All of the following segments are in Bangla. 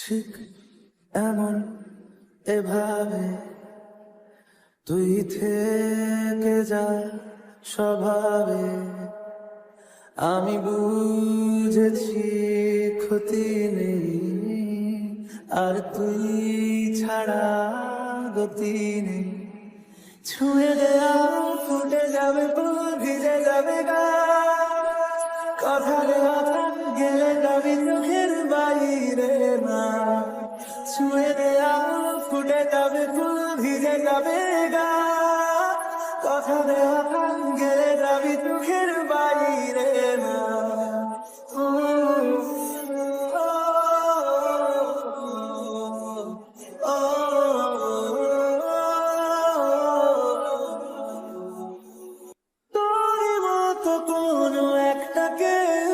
ঠিক এমন এভাবে তুই থেকে যা স্বভাবে। আমি বুঝেছি ক্ষতি নেই, আর তুই ছাড়া গতি নেই। ছুঁয়ে দেয়া ফুটে যাবে ফুল, ভিজে যাবে গা। কথা দেওয়া থাক গেলে যাবি চোখের বাইরে না। ছুঁয়ে দেয়া ফুটে যাবে ফুল, ভিজে যাবে গা। কথা দেওয়া থাক গেলে যাবি চোখের বাইরে না। ও, ও, ও, ও, তোর মতো কোনো একটা কেউ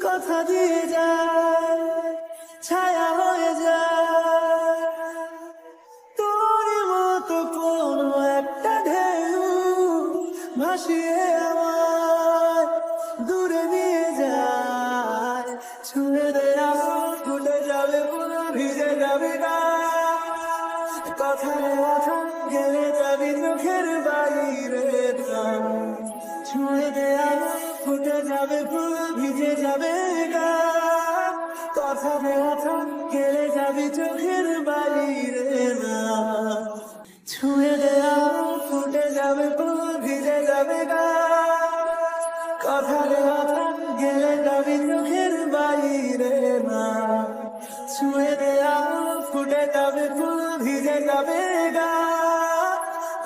কথা দিয়ে যায়, ছায়া হয়ে যায়। তোর মতো কোনো একটা ঢেউ ভাসিয়ে আমায় দূরে নিয়ে যায়। ছুঁয়ে দেয়া ফুটে যাবে পুরো, ভিজে যাবে গা। কথার কথা গেলে যাবি চোখের বাইরে না। ছুঁয়ে দেয়া ফুটে যাবে পুরো, ভিজে যাবে গা। কথা দেওয়া থাক গেলে যাবি চোখের বাইরে না। ছুঁয়ে দেয়া ফুটে যাবে পুরো, ভিজে যাবে গা। কথা দেওয়া থাক গেলে যাবি চোখের বাইরে না। ছুঁয়ে দেয়া ফুটে যাবে ফুল, ভিজে যাবে গা।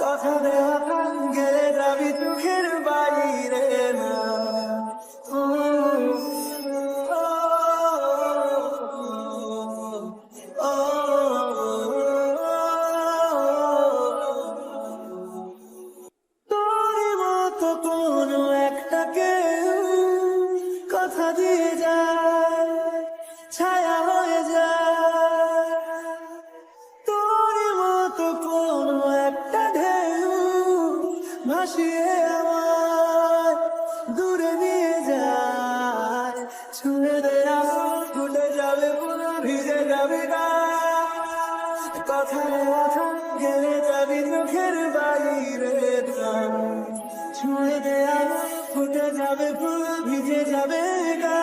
কথা দেওয়া থাক গেলে যাবি চোখের বাইরে না। ও, ও, ও, ও, তোর মতো কোনো একটা কেউ কথা দিয়ে যায়, ছায়া হয়ে যায়। তোর মতো কোনো একটা ঢেউ ভাসিয়ে আমায় দূরে নিয়ে যায়। ছুঁয়ে দেয়া ফুটে যাবে পুরো, ভিজে যাবে গা। কথার কথা গেলে যাবি চোখের বাইরে না। ছুঁয়ে দেয়া ফুটে যাবে পুরো, ভিজে যাবে গা।